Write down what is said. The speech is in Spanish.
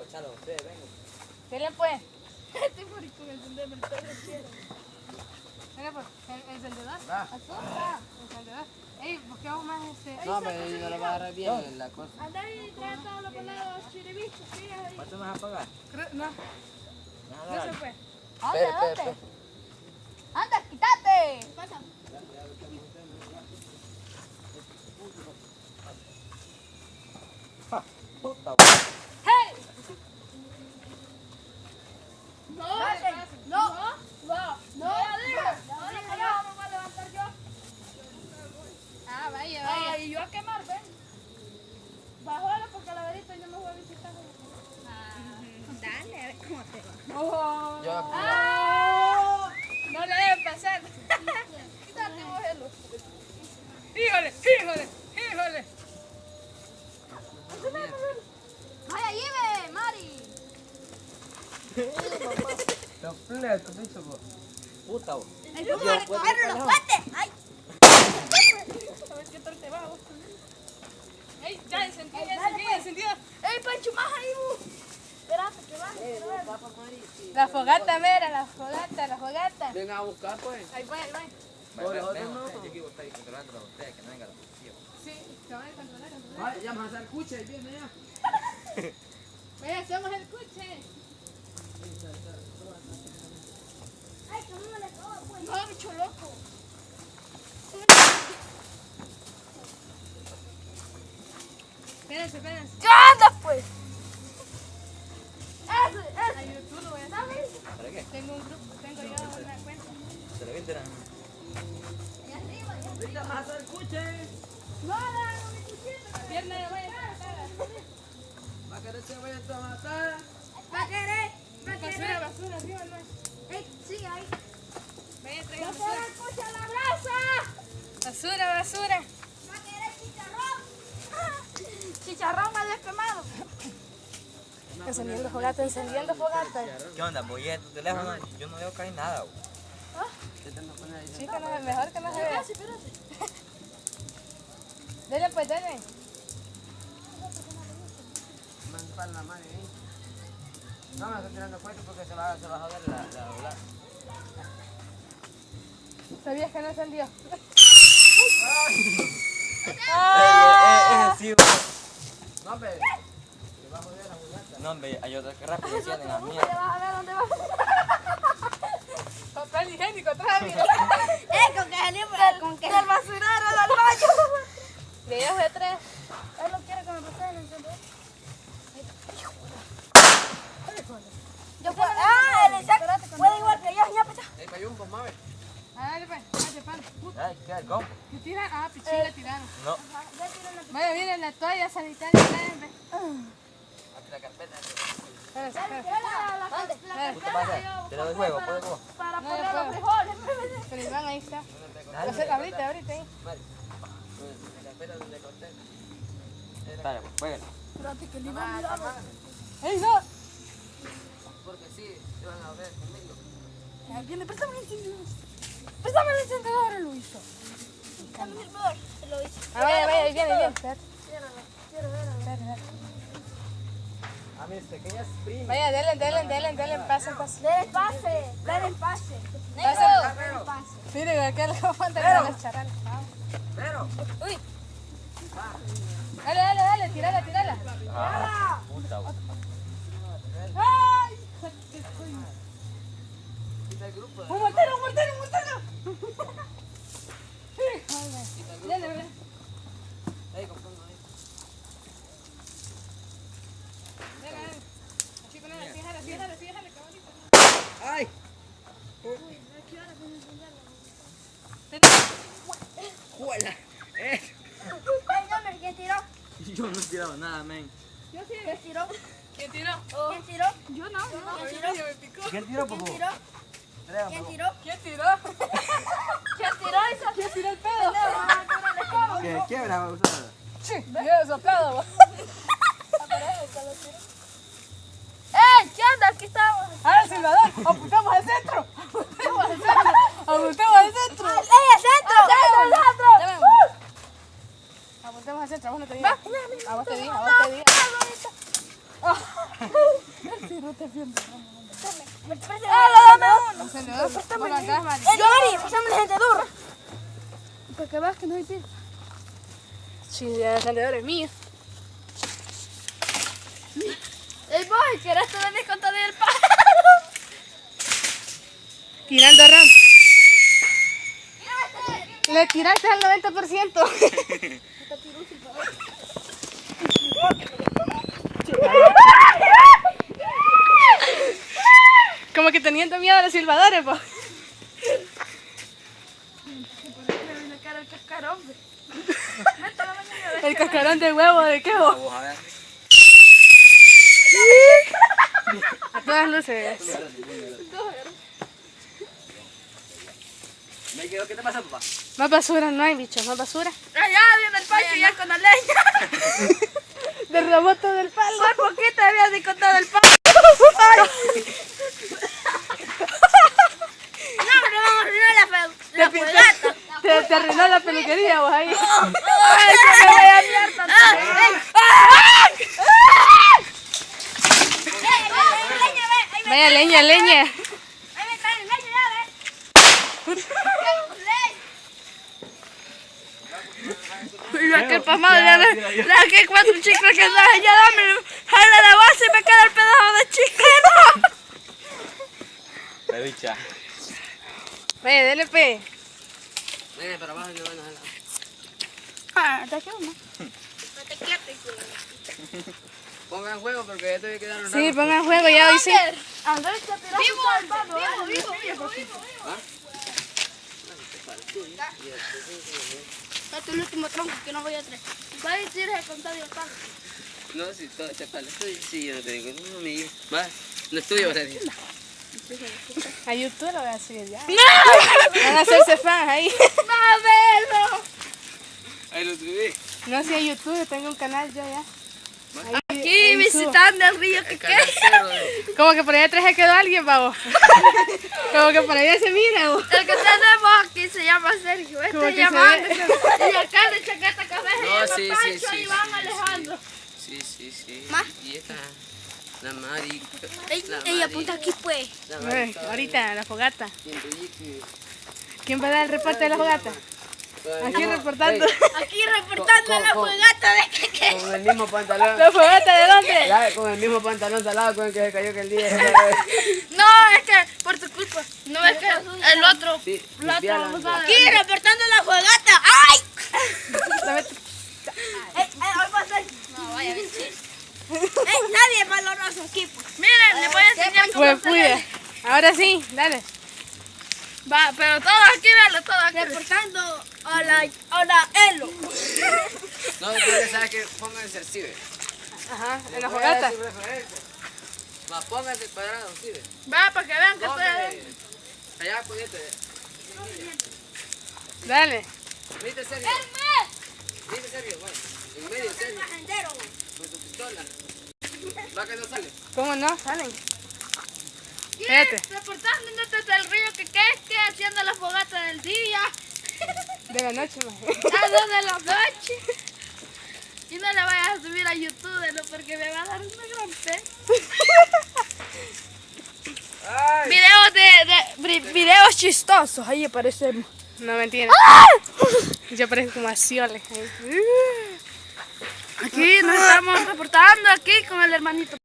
Echalo usted, venga. Dile pues. Este maricón encendedor, me está rompiendo. Venga pues. Encendedor. Va. Azúcar. Encendedor. Ey, busquemos más este. No, pero yo lo voy a agarrar bien la cosa. Anda y trae todos los pelados chiribichos, sí, ahí. ¿Cuánto me vas a pagar? No, no se fue. Espera, espera. Anda, quítate. Pasa. Puta. ¡Hey! No, ya me voy a levantar yo. Ah, vaya. Ay, yo a quemar, ven. Bájala porque la verita yo me voy a visitar. Dale, a ver cómo te va. Oh. Yo No le deben pasar. Quítate, cógelo. Híjole. Vaya, lleve, Mari. completo, bicho, po. Puta, bo. ¿Cómo recogerlo los guantes? Ay. A ver qué tal te va. Ey, ya encendido. Ey, Pancho, más ahí, espérate, que baje. La fogata, mira, la fogata. Venga a buscar, pues. Ahí va. Yo quiero estar ahí controlando a usted, que no venga la policía. Sí, se van a controlar. Vaya, ya vamos a hacer cucha y viene ya. Vaya, hacemos el cuche. Ay, que no me le cojo, pues. No, bicho loco. Espérense. ¿Qué andas, pues? A YouTube lo voy a hacer. ¿Para qué? Tengo un grupo, tengo yo una cuenta. Se lo venderán. Allá arriba, allá arriba. Ahorita vamos a hacer cucha. No, no, mi cuchillo. La pierna de vaya a Va a querer se vaya a matar. Va a querer. basura, arriba no. Ey, sí, ahí. Vaya, No traigan te basura. da escucha la brasa. Basura. Va a querer chicharrón. Chicharrón mal desquemado. Encendiendo fogata. ¿Qué onda? Voy a tu teléfono. Yo no veo casi nada, bo. Sí, que no es mejor que no se vea. Espérate. Dele pues, dele. Para la madre, ¿eh? No me estoy tirando cuenta porque se va a joder la. ¿Sabías que no encendió? Sí, no, hombre. Le va a joder la mulata. No, hombre, hay otra que rápido decían en la ¿Dónde mierda. vas a ver dónde vas? Papel higiénico, trae. Con que del basurero del baño. De ellos de 3. Él no quiere que me pase el encendedor. Yo puedo. El insecto puede igual que yo, ya pesa. El cayumbo, mame. Dale pues, dale pan. Ay, ¿qué? ¿Cómo? ¿Qué tiran? Ah, pichila tiraron. No. Ya tiró la. Vaya, miren la toalla sanitaria. Tráenme. Aquí la carpeta. Espérense. ¿Qué pasa? Te lo doy juego, ¿puedo cómo? Para No, poner ya los puedo. frijoles. Pero Iván, ahí está. Dale. Ahorita ahí. Vale. La carpeta donde corté. Dale, pues, juégalo. Espérate que le iba a mirar. ¡Ey, no! Porque sí, te van a ver conmigo. Ya viene, préstame el encendedor. Préstame el encendedor, lo hizo. Préstame el encendedor. Lo hizo. Ah, vaya, ahí viene. Espérate. Quiero ver. A mis pequeñas primas. Vaya, denle, pasen. Dale el pase. Dale el pase. Pasen. El pase. Miren, aquel que aguanta con los charales. Pero. Uy. Dale, tirala. Ah, puta. ¡Ay! Quita el grupo. ¡Un mortero! Dale. Ahí, comprando ahí. Así con él, fíjale, caballito. ¡Ay! ¡Juela! ¿Quién tiró? Yo no he tirado nada, men. ¿Quién tiró? ¿Quién tiró? ¿Quién tiró? Yo no. ¿Quién tiró? Me picó. ¿Quién tiró, ¿Quién Popo? tiró? ¿Quién tiró? ¿Quién tiró? ¿Quién tiró eso? ¿Quién tiró el pedo? ¿Qué quiebra, usada? Sí, yo he soplado. vos. ¡Ey! ¿Qué onda? Aquí estamos. ¡Ah, el silbador! ¡Apuntamos al centro! ¡Apuntemos al centro! ¡Ey, al centro! Apuntemos al centro, a vos no te digas. A vos te digas. Dame uno. Encendedor. Por acá, Mari. Yo, Mari, pásame el encendedor. Para que veas que no hay pila. Sí, el encendedor es mío. El boy, ¿querés te venís con todo el pájaro? Tirando RAM. Le tiraste al 90%. Como que teniendo miedo a los silbadores, po. El cascarón de huevo, ¿de qué vos? Vamos a ver. A todas luces. ¿Qué te pasa, papá? Más basura no hay, bicho, más basura. Allá viene el pancho ya con la leña. Del robot del palo. Por poquito había descontado el pancho. No, pero vamos a arruinar la fogata. Te arruinó la peluquería vos ahí. Ay, que me voy a enviar tanto. Vaya leña, leña. Mira que pasmado, la que 4 chicos que andan allá, dame, jala la base y me queda el pedazo de chiquero. La bicha. Vaya, dele pe. Ven para abajo que van a jalar. Ah, te quiero, ¿no? Pongan juego porque ya te voy a quedar un Sí, rato. pongan juego ya hoy sí. Andrés, te tiraste vivo. Este es el último tronco que no voy a traer. Va a decir el contado el palo. No, sí, todo este palo. Sí, yo no te digo. No me digas. Va, no estudio ahora. A YouTube lo voy a subir ya. Van a hacerse fans ahí. ¡Mabelo! Ahí lo subí. No, si a YouTube tengo un canal yo ya. Aquí ahí visitando el río que Canal cero. Como que por allá atrás se quedó alguien, pavo. Como que por allá se mira, vos. El que tenemos aquí se llama Sergio. Como Este que llama se ve. Anderson. Y acá de Chaqueta Café se No, llama sí, Pancho sí, y sí, Iván sí, Alejandro. Sí. ¿Más? Y esta, la Mari. Ella apunta aquí pues. La Mari. Ahorita, la fogata. Yiki. ¿Quién va a dar el reporte de la fogata? Aquí reportando. Aquí reportando la fogata de que. Con el mismo pantalón. ¿La fogata de dónde? Ya, con el mismo pantalón salado con el que se cayó aquel día. No, es que por tu culpa. No es que el otro. Sí, Aquí reportando la fogata. ¡Ay! No, vaya bien, sí. Nadie valoró su equipo. Miren, les voy a enseñar cómo Pues se puya. lee. Ahora sí, dale. Va, pero todos aquí, véanlo, todos aquí. Reportando a la Elo. No, pero sabes que pónganse así, ve. Ajá, en la fogata. Más pónganse cuadrados, sí, ve. Va, para que vean que estoy ¿Dónde? adentro. Allá, ponete. Dale. Viste, Sergio. Viste, Sergio, bueno. En medio, Sergio. Con tu pistola. Va que no sale. ¿Cómo no? Salen. Fíjate. Reportando desde el río que haciendo la fogata del día. De la noche, más. A 2 de la noche. Y no le vayas a subir a YouTube, ¿no? Porque me va a dar una gran pena. Videos chistosos, ahí aparecemos. No, mentira. Yo parezco como Asioles. Aquí nos estamos reportando aquí con el hermanito.